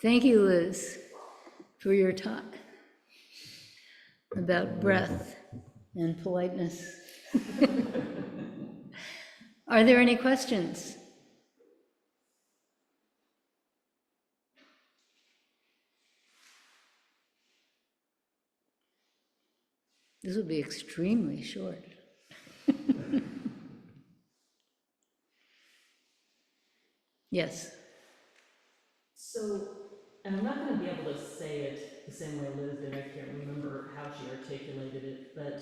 Thank you, Liz, for your talk about breath and politeness. Are there any questions? This will be extremely short. Yes. So, and I'm not going to be able to say it the same way Liz did. I can't remember how she articulated it, but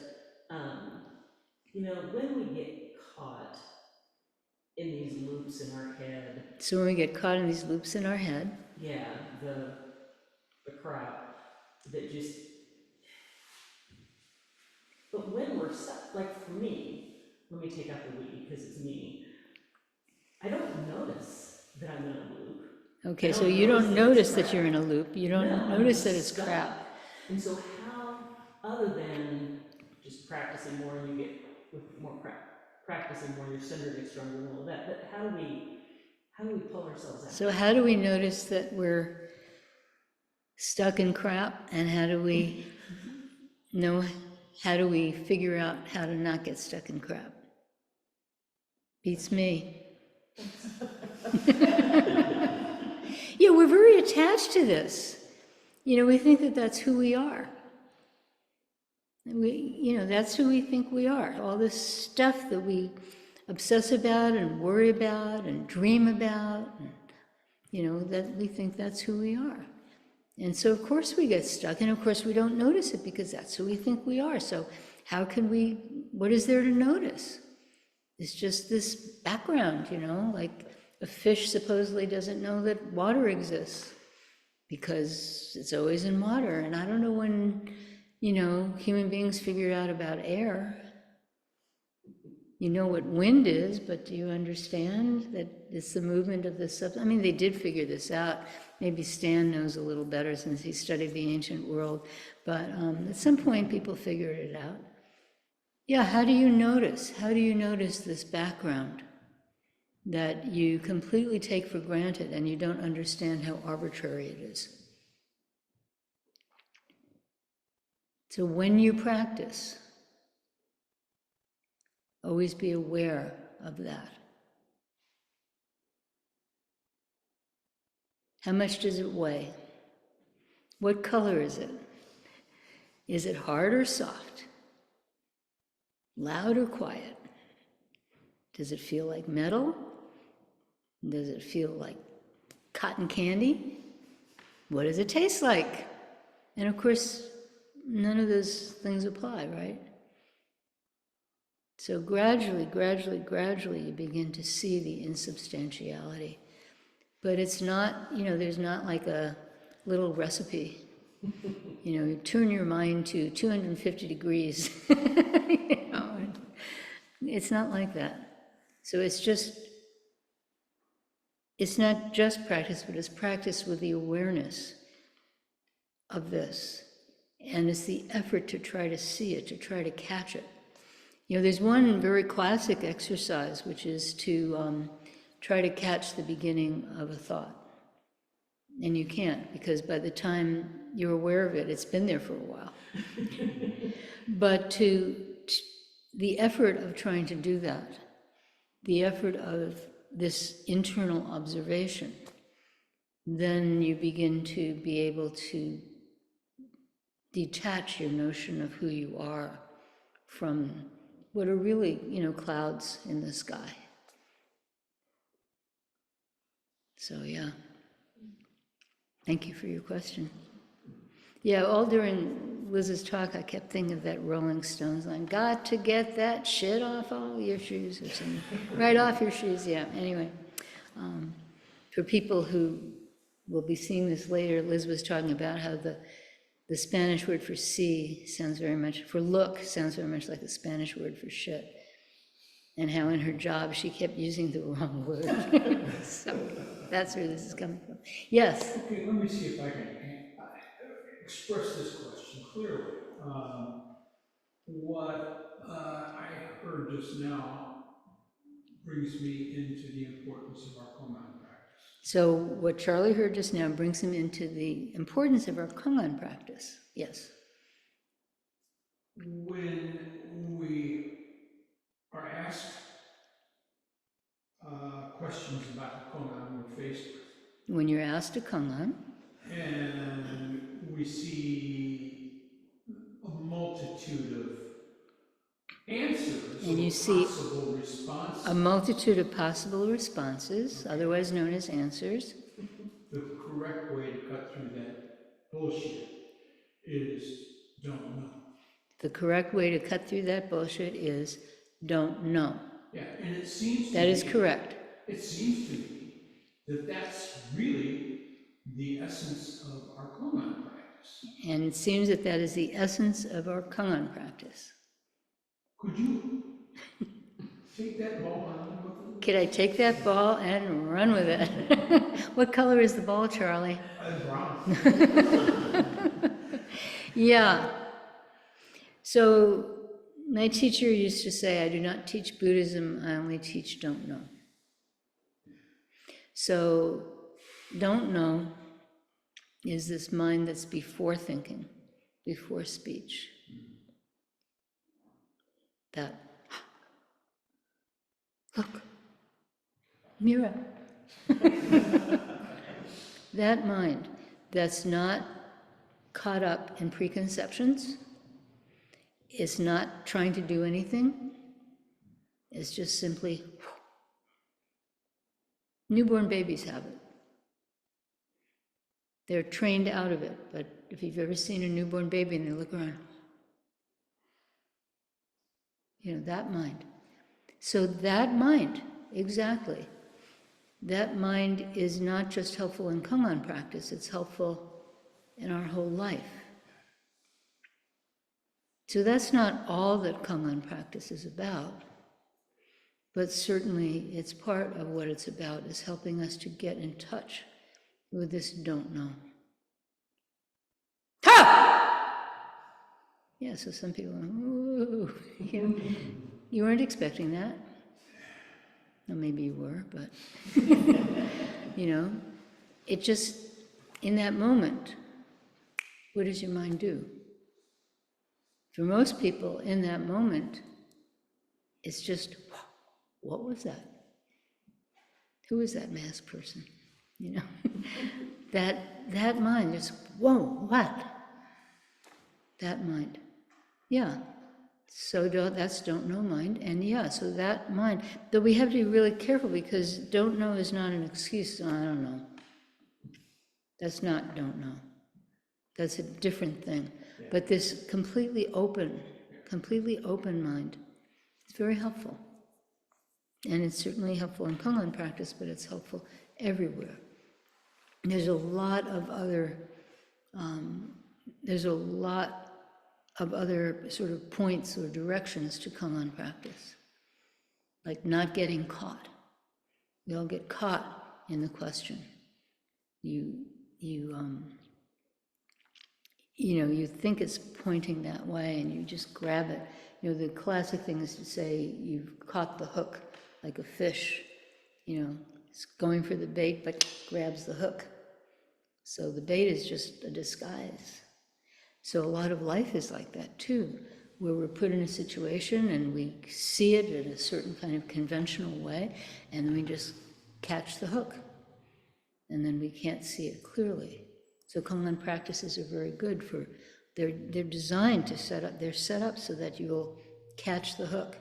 you know, when we get caught in these loops in our head. So when we get caught in these loops in our head. Yeah, the crap that just. But when we're stuck, like for me, let me take out the we because it's me. I don't notice that I'm in a loop. Okay, so you don't notice that you're in a loop. You don't notice that it's stuck. crap. And so how, other than just practicing more, and you get with more practicing more, your center gets stronger and all of that. But how do we pull ourselves out? So how do we notice that we're stuck in crap, and how do we know? How do we figure out how to not get stuck in crap? Beats me. Yeah, we're very attached to this. You know, we think that that's who we are. That's who we think we are. All this stuff that we obsess about and worry about and dream about, and, that we think that's who we are. And so, of course, we get stuck, and of course, we don't notice it because that's who we think we are. So, what is there to notice? It's just this background, like a fish supposedly doesn't know that water exists because it's always in water. And I don't know when, human beings figured out about air. You know what wind is, but do you understand that it's the movement of the substance? I mean, they did figure this out. Maybe Stan knows a little better since he studied the ancient world. But at some point, people figured it out. Yeah, how do you notice? How do you notice this background that you completely take for granted and you don't understand how arbitrary it is? So when you practice, always be aware of that. How much does it weigh? What color is it? Is it hard or soft? Loud or quiet? Does it feel like metal? Does it feel like cotton candy? What does it taste like? And of course, none of those things apply, right? So gradually, you begin to see the insubstantiality. But it's not, there's not like a little recipe. You turn your mind to 250 degrees. It's not like that. So it's not just practice, but it's practice with the awareness of this. And it's the effort to try to see it, to try to catch it. There's one very classic exercise, which is to try to catch the beginning of a thought. And you can't, because by the time you're aware of it, it's been there for a while. But the effort of trying to do that, the effort of this internal observation, then you begin to be able to detach your notion of who you are from what are really, clouds in the sky. So, yeah. Thank you for your question. Yeah, all during Liz's talk, I kept thinking of that Rolling Stones line, got to get that shit off all your shoes, or something. Right off your shoes, yeah. Anyway, for people who will be seeing this later, Liz was talking about how the Spanish word for see sounds very much, for look, sounds very much like the Spanish word for shit. And how in her job she kept using the wrong word. So that's where this is coming from. Yes? Okay, let me see if I can express this question clearly. What I heard just now brings me into the importance of our Koman practice. So what Charlie heard just now brings him into the importance of our Kongan practice. Yes. When we are asked questions about the Koman we're faced with, When you're asked a Kongan, and we see a multitude of answers, and you or see possible responses, a multitude of possible responses, otherwise known as answers, the correct way to cut through that bullshit is don't know. the correct way to cut through that bullshit is don't know. Yeah, and it seems to That me, is correct. It seems to me that that's really the essence of our Koman practice. And it seems that that is the essence of our Kongan practice. Could you take that ball and run with it? Could I take that ball and run with it? What color is the ball, Charlie? Brown. Yeah. So my teacher used to say, I do not teach Buddhism, I only teach don't know. So don't know is this mind that's before thinking, before speech. That, look, mirror. That mind that's not caught up in preconceptions, is not trying to do anything, it's just simply, newborn babies have it. They're trained out of it, but if you've ever seen a newborn baby and they look around, that mind. So that mind, exactly, that mind is not just helpful in Kongan practice, it's helpful in our whole life. So that's not all that Kongan practice is about, but certainly it's part of what it's about, is helping us to get in touch with this don't know. Ha! Yeah, so some people are, ooh, you weren't expecting that. Well, maybe you were, but, it just, in that moment, what does your mind do? For most people, in that moment, it's just, what was that? Who is that masked person? That mind just, whoa, what? That mind. Yeah. So that's don't know mind. And yeah, so that mind, though we have to be really careful because don't know is not an excuse. I don't know. That's not don't know. That's a different thing. Yeah. But this completely open mind, it's very helpful. And it's certainly helpful in Kongan practice, but it's helpful everywhere. There's a lot of other sort of points or directions to Kongan practice, like not getting caught. We all get caught in the question. You think it's pointing that way, and you just grab it. The classic thing is to say you've caught the hook, like a fish. It's going for the bait, but grabs the hook. So the bait is just a disguise. So a lot of life is like that too, where we're put in a situation and we see it in a certain kind of conventional way, and then we just catch the hook, and then we can't see it clearly. So Kongan practices are very good for, they're designed to set up, they're set up so that you'll catch the hook,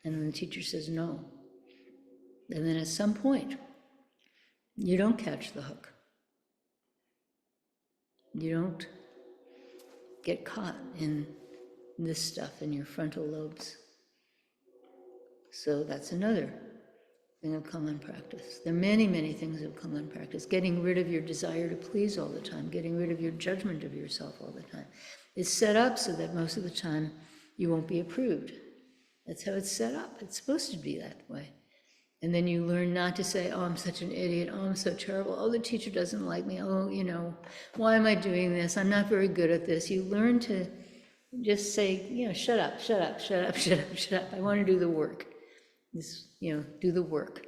and then the teacher says no. And then at some point, you don't catch the hook. You don't get caught in this stuff in your frontal lobes. So that's another thing of Kongan practice. There are many, many things of Kongan practice. Getting rid of your desire to please all the time, getting rid of your judgment of yourself all the time. It's set up so that most of the time you won't be approved. That's how it's set up. It's supposed to be that way. And then you learn not to say, oh, I'm such an idiot, oh, I'm so terrible, oh, the teacher doesn't like me, oh, why am I doing this? I'm not very good at this. You learn to just say, shut up, shut up, shut up, shut up, shut up. I want to do the work. this, do the work.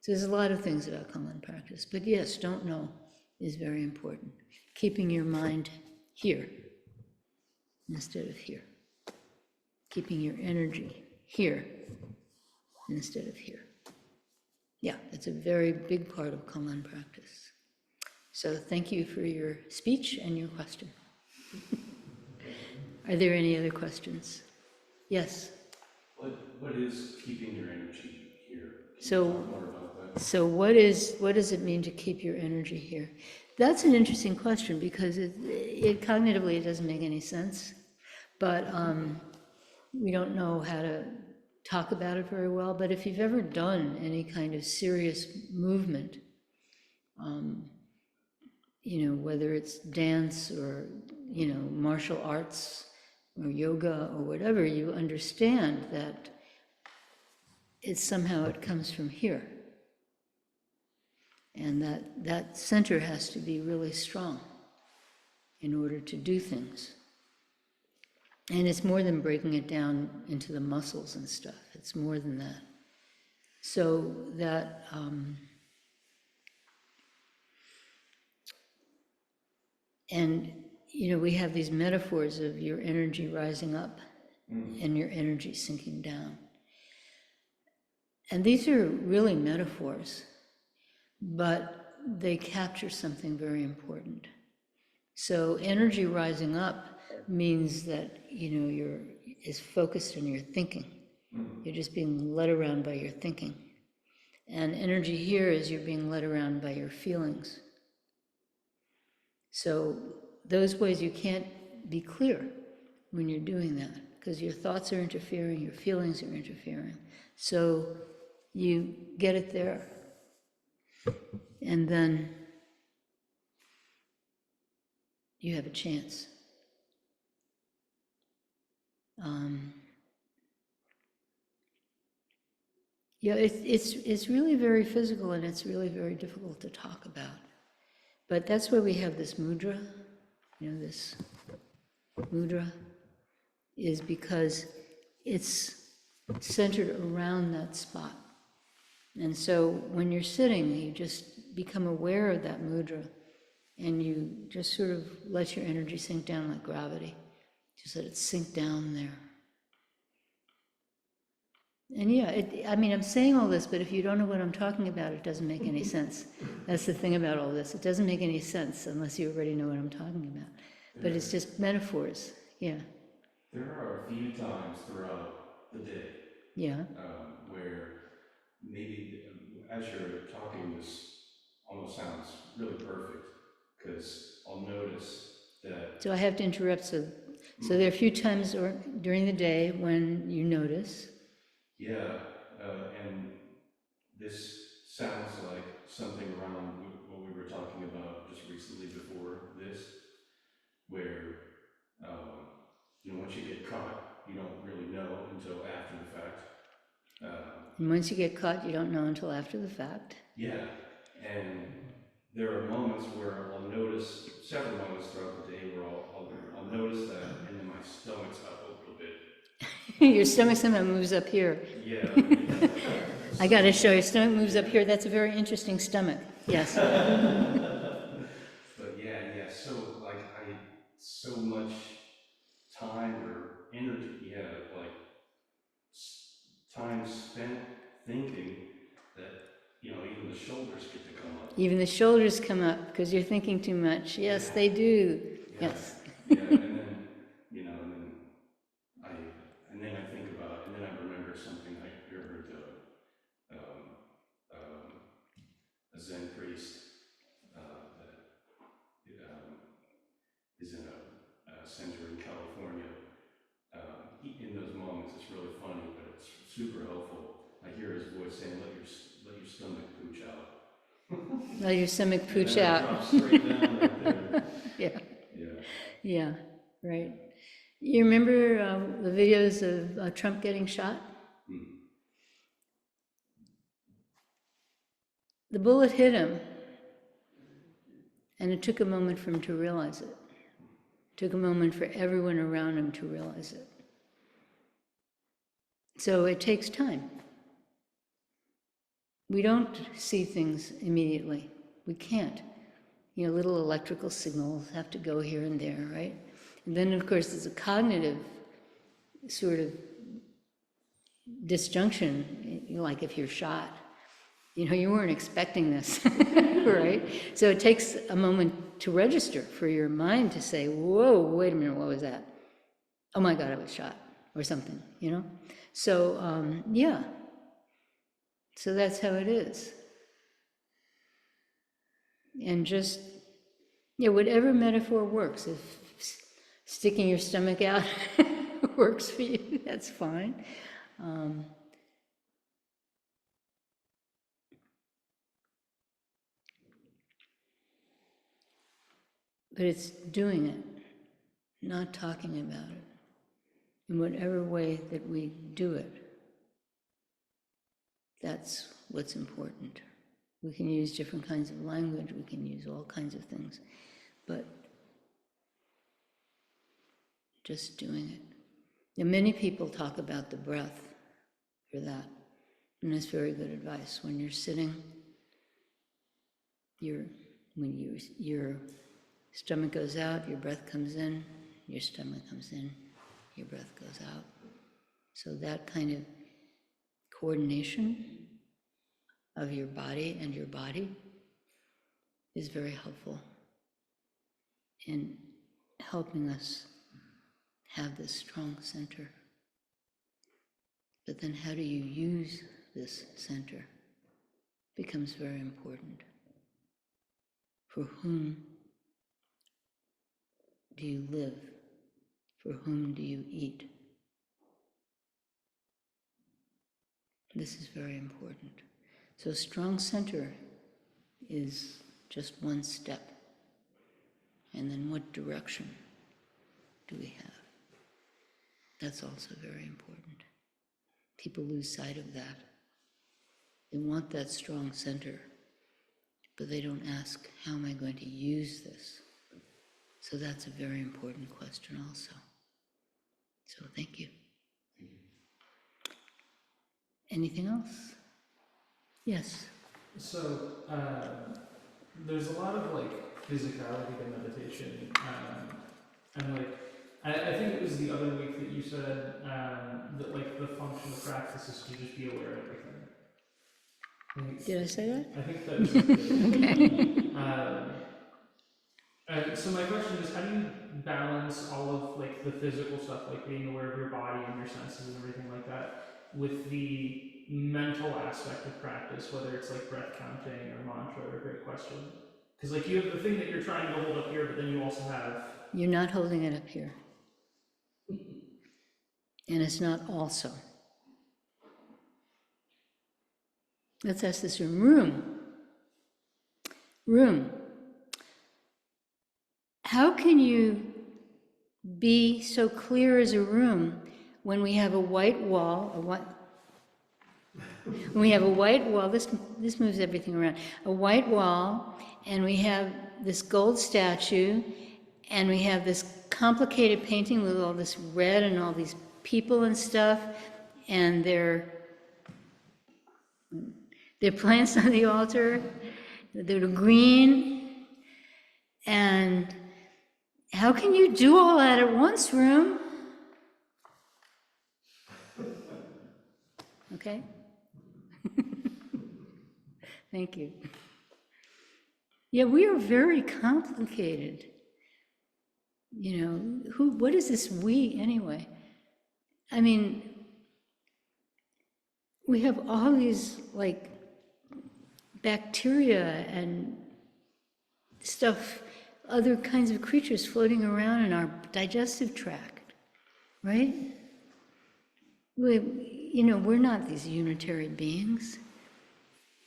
So there's a lot of things about Kunlun practice, but yes, don't know is very important. Keeping your mind here instead of here. Keeping your energy here instead of here. Yeah, it's a very big part of Kunlun practice. So thank you for your speech and your question. Are there any other questions? Yes. What is keeping your energy here? Can So- you talk more about that? So what does it mean to keep your energy here? That's an interesting question because it cognitively it doesn't make any sense, but we don't know how to talk about it very well. But if you've ever done any kind of serious movement, whether it's dance or martial arts or yoga or whatever, you understand that it comes from here. And that center has to be really strong in order to do things. And it's more than breaking it down into the muscles and stuff. It's more than that. So that, we have these metaphors of your energy rising up and your energy sinking down. And these are really metaphors, but they capture something very important. So energy rising up means that, is focused on your thinking. You're just being led around by your thinking. And energy here is you're being led around by your feelings. So those ways you can't be clear when you're doing that, because your thoughts are interfering, your feelings are interfering. So you get it there. And then you have a chance. It's really very physical and it's really very difficult to talk about. But that's why we have this mudra. This mudra is because it's centered around that spot. And so when you're sitting, you just become aware of that mudra and you just sort of let your energy sink down like gravity. Just let it sink down there. And I'm saying all this, but if you don't know what I'm talking about, it doesn't make any sense. That's the thing about all this. It doesn't make any sense unless you already know what I'm talking about. But it's just metaphors, yeah. There are a few times throughout the day Yeah. Where maybe as you're talking, this almost sounds really perfect, because I'll notice that. So I have to interrupt. So there are a few times during the day when you notice. Yeah, and this sounds like something around what we were talking about just recently before this, where once you get caught, you don't really know until after the fact. And once you get caught, you don't know until after the fact. Yeah, and there are moments where I'll notice, several moments throughout the day where I'll notice that, and then my stomach's up a little bit. Your stomach somehow moves up here. Yeah. I got to show you, stomach moves up here. That's a very interesting stomach. Yes. But yeah, so so much time or energy, time spent thinking that, even the shoulders get to come up. Even the shoulders come up because you're thinking too much. Yes, they do. Yeah. Yes. Yeah, and then I think about, and then I remember something I heard a Zen priest that is in a center in California. In those moments, it's really funny, but it's super helpful. I hear his voice saying, "Let your stomach pooch out." Let your stomach pooch and then out. It drops straight down right there. Yeah. Yeah. Yeah. Right. You remember the videos of Trump getting shot? The bullet hit him, and it took a moment for him to realize it. It took a moment for everyone around him to realize it. So it takes time. We don't see things immediately. We can't. You know, little electrical signals have to go here and there, right? And then, of course, there's a cognitive sort of disjunction, like if you're shot. You know, you weren't expecting this, right? So it takes a moment to register for your mind to say, whoa, wait a minute, what was that? Oh my God, I was shot, or something, you know? So, yeah. So that's how it is. And just, yeah, whatever metaphor works. If sticking your stomach out works for you, that's fine. But it's doing it, not talking about it, in whatever way that we do it. That's what's important. We can use different kinds of language, we can use all kinds of things, but just doing it. And many people talk about the breath for that, and that's very good advice. When you're sitting, when your stomach goes out, your breath comes in, your stomach comes in, your breath goes out. So that kind of coordination of your body and your body is very helpful in helping us have this strong center. But then how do you use this center becomes very important. For whom do you live? For whom do you eat? This is very important. So strong center is just one step. And then what direction do we have? That's also very important. People lose sight of that. They want that strong center, but they don't ask, how am I going to use this? So that's a very important question also. So thank you. Anything else? Yes. So there's a lot of like physicality to meditation, and like I think it was the other week that you said that like the function of practice is to just be aware of everything. Did I say that? I think that's Okay. so my question is, how do you balance all of like the physical stuff, like being aware of your body and your senses and everything like that, with the mental aspect of practice, whether it's like breath counting or mantra or great question? Because like you have the thing that you're trying to hold up here, but then you also have... You're not holding it up here. And it's not also. Let's ask this room. Room. How can you be so clear as a room when we have a white wall, when we have a white wall, this moves everything around, a white wall, and we have this gold statue, and we have this complicated painting with all this red and all these people and stuff, and they're plants on the altar, they're green, and how can you do all that at once, room? Okay? Thank you. Yeah, we are very complicated. You know, what is this we anyway? I mean, we have all these like bacteria and stuff, other kinds of creatures floating around in our digestive tract, right? We're not these unitary beings.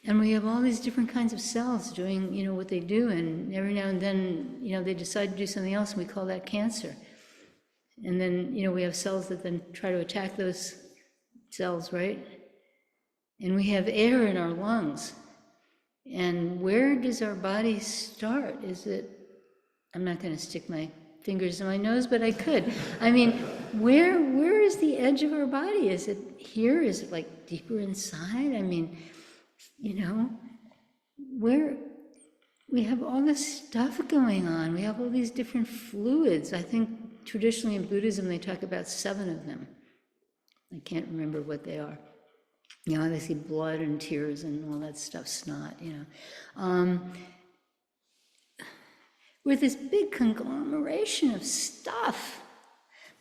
And we have all these different kinds of cells doing, what they do, and every now and then, they decide to do something else, and we call that cancer. And then, we have cells that then try to attack those cells, right? And we have air in our lungs. And where does our body start? I'm not going to stick my fingers in my nose, but I could. I mean, where is the edge of our body? Is it here? Is it like deeper inside? I mean, you know, we have all this stuff going on. We have all these different fluids. I think traditionally in Buddhism, they talk about 7 of them. I can't remember what they are. You know, they see blood and tears and all that stuff, snot, you know. We're this big conglomeration of stuff,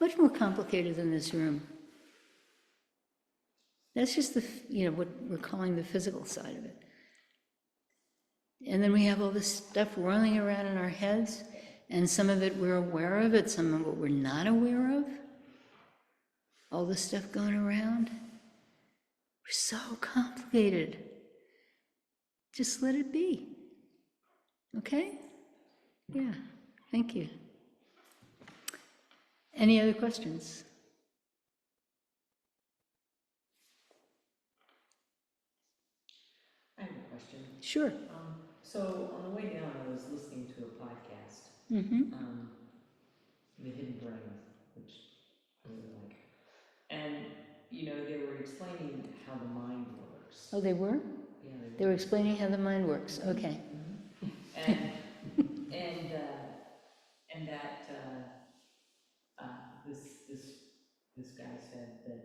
much more complicated than this room. That's just what we're calling the physical side of it. And then we have all this stuff rolling around in our heads, and some of it we're aware of it, some of it we're not aware of. All this stuff going around. We're so complicated. Just let it be. Okay? Yeah, thank you. Any other questions? I have a question. Sure. So on the way down, I was listening to a podcast, Mm-hmm. The Hidden Brain, which I really like. And, they were explaining how the mind works. Oh, they were? Yeah, They were explaining how the mind works. Okay. And, and that, this guy said that,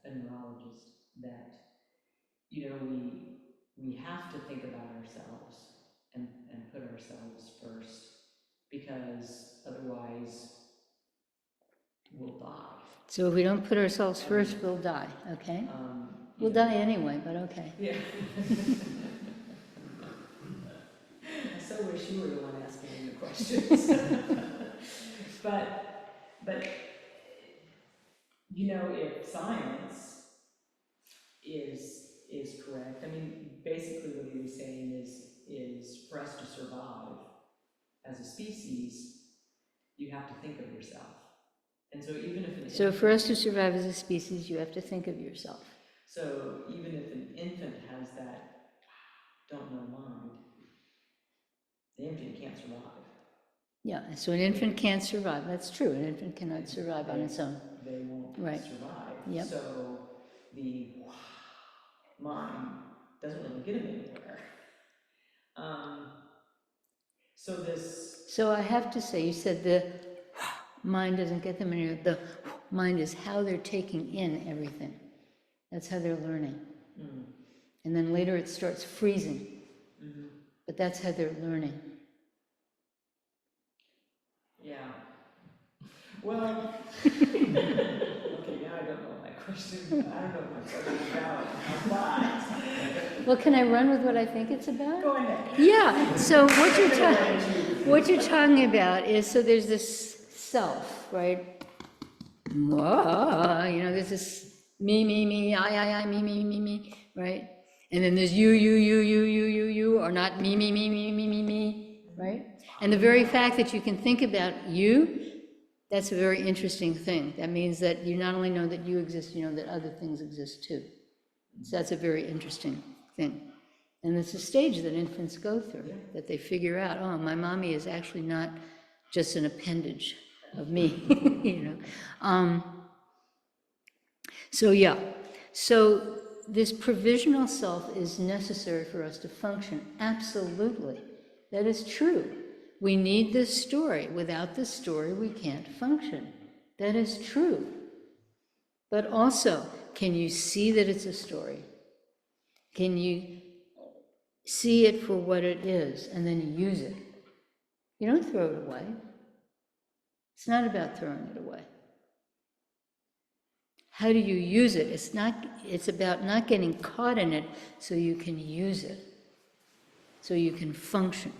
a neurologist, that, we have to think about ourselves and put ourselves first, because otherwise we'll die. So if we don't put ourselves first, we'll die. Okay. We'll die anyway, but okay. Yeah. I so wish you were the one asking me the questions. But if science is correct, I mean, basically what he was saying is for us to survive as a species, you have to think of yourself. And so even if So for us to survive as a species, you have to think of yourself. So even if an infant has that don't know mind, the infant can't survive. Yeah, so an infant can't survive. That's true. An infant cannot survive on its own. They won't Right. survive. Yep. So the mind doesn't really get them anywhere. So I have to say, you said the mind doesn't get them anywhere. The mind is how they're taking in everything. That's how they're learning. And then later it starts freezing. But that's how they're learning. Yeah. Well, okay, now I don't know what my question. I don't know what my question is about. But Well, can I run with what I think it's about? go ahead. Yeah, so what you're talking about is, so there's this self, right? There's this me, I, me, right? And then there's you, or not me, right? And the very fact that you can think about you, that's a very interesting thing. That means that you not only know that you exist, you know that other things exist too. So that's a very interesting thing. And it's a stage that infants go through, that they figure out, oh, my mommy is actually not just an appendage of me, So this provisional self is necessary for us to function. Absolutely. That is true. We need this story. Without this story, we can't function. That is true. But also, can you see that it's a story? Can you see it for what it is and then use it? You don't throw it away. It's not about throwing it away. How do you use it? It's about not getting caught in it so you can use it, so you can function.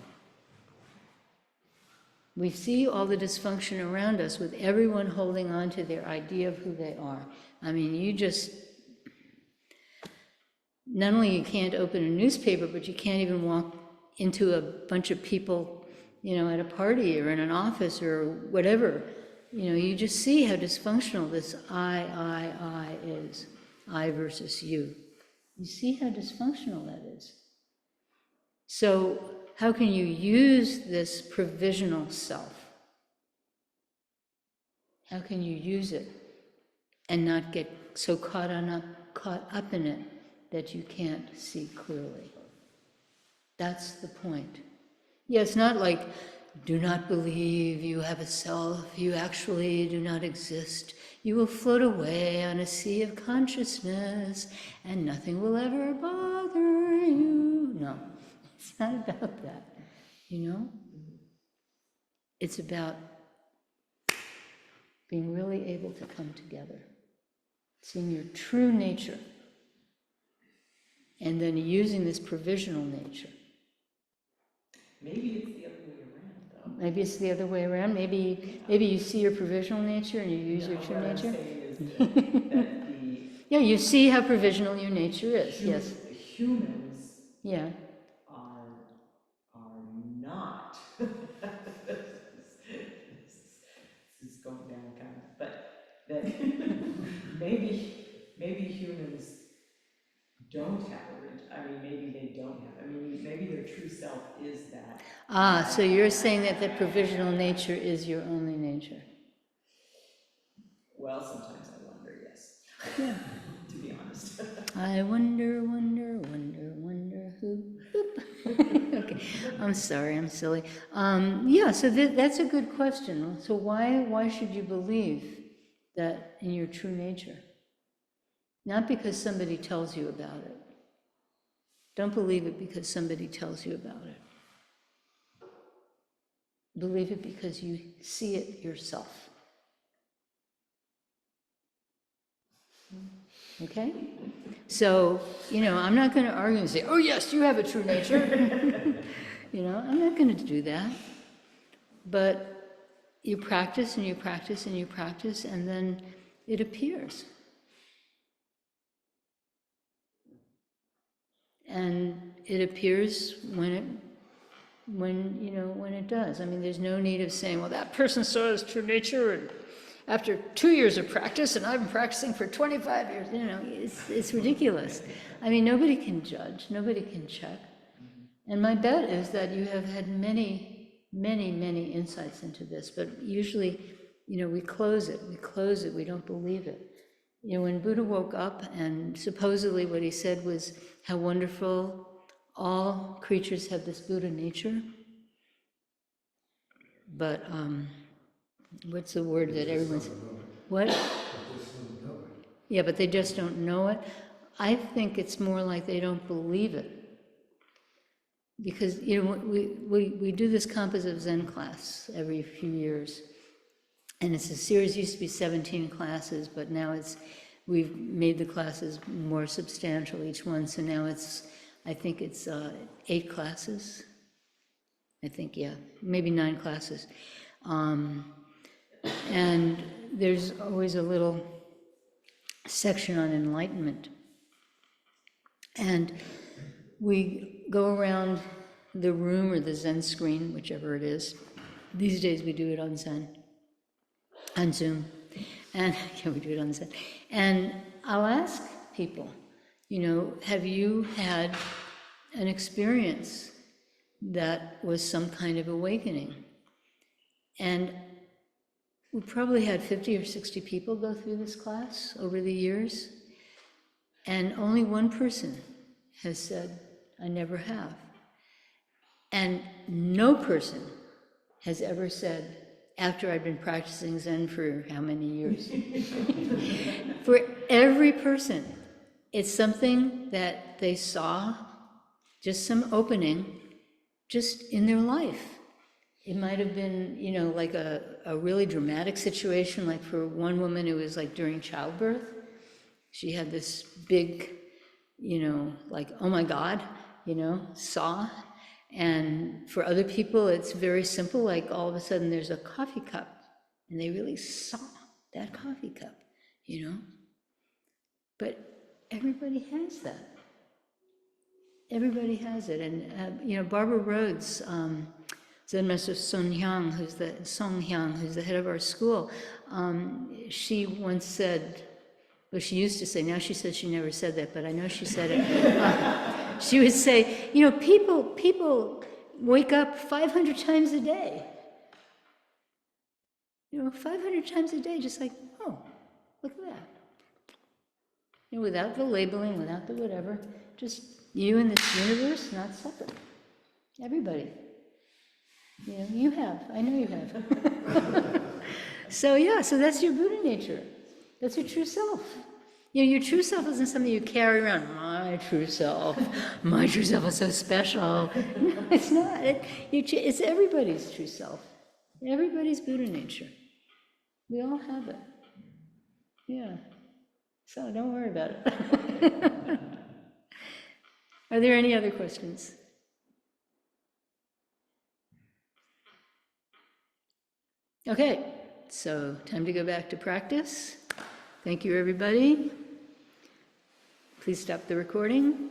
We see all the dysfunction around us with everyone holding on to their idea of who they are. I mean, not only you can't open a newspaper, but you can't even walk into a bunch of people, at a party or in an office or whatever. You just see how dysfunctional this I is. I versus you. You see how dysfunctional that is. So how can you use this provisional self? How can you use it and not get so caught up in it that you can't see clearly. That's the point. Yeah, it's not like, do not believe you have a self, you actually do not exist. You will float away on a sea of consciousness and nothing will ever bother you. No, it's not about that, you know? It's about being really able to come together, seeing your true nature, and then using this provisional nature. Maybe it's the other way around, though. Maybe it's the other way around. Maybe you see your provisional nature and you use your true What I'm nature. saying is that the Yeah, you see how provisional your nature is. Yes. humans Yeah. are not. This is going down kind of, but that maybe humans don't have I mean, maybe they don't have. I mean, maybe their true self is that. Ah, so you're saying that the provisional nature is your only nature. Well, sometimes I wonder, yes. Yeah. To be honest. I wonder who. Boop. Okay, I'm sorry, I'm silly. Yeah, so that's a good question. So why should you believe that in your true nature? Not because somebody tells you about it. Don't believe it because somebody tells you about it. Believe it because you see it yourself. Okay? So, I'm not going to argue and say, oh yes, you have a true nature. I'm not going to do that. But you practice and you practice and you practice, and then it appears. And it appears when it does. I mean, there's no need of saying, well, that person saw his true nature and after 2 years of practice, and I've been practicing for 25 years, it's ridiculous. I mean, nobody can judge, nobody can check. And my bet is that you have had many, many, many insights into this, but usually, we close it, we don't believe it. When Buddha woke up, and supposedly what he said was how wonderful all creatures have this Buddha nature, but what's the word that everyone's... What? Yeah, but they just don't know it. I think it's more like they don't believe it. Because, we do this composite Zen class every few years. And it's a series, used to be 17 classes, but now we've made the classes more substantial, each one. So now I think it's 8 classes. I think, yeah, maybe 9 classes. And there's always a little section on enlightenment. And we go around the room or the Zen screen, whichever it is. These days we do it on Zoom. And yeah, we do it on Zen. And I'll ask people, have you had an experience that was some kind of awakening? And we probably had 50 or 60 people go through this class over the years, and only one person has said, I never have. And no person has ever said, after I've been practicing Zen for how many years? For every person, it's something that they saw, just some opening, just in their life. It might have been, like a really dramatic situation, like for one woman, it was like during childbirth. She had this big, like, oh my God, saw. And for other people, it's very simple, like all of a sudden there's a coffee cup, and they really saw that coffee cup, But everybody has that. Everybody has it. And, Barbara Rhodes, Zen Master Song Hyang, who's the head of our school, she once said, well, she used to say, now she says she never said that, but I know she said it. She would say, people wake up 500 times a day. 500 times a day, just like, oh, look at You know, without the labeling, without the whatever, just you and this universe, not separate. Everybody. You know, you have. I know you have. So yeah, so that's your Buddha nature. That's your true self. You know, your true self isn't something you carry around. My true self. My true self is so special. No, it's not. It's everybody's true self. Everybody's Buddha nature. We all have it. Yeah. So don't worry about it. Are there any other questions? Okay, so time to go back to practice. Thank you, everybody. Please stop the recording.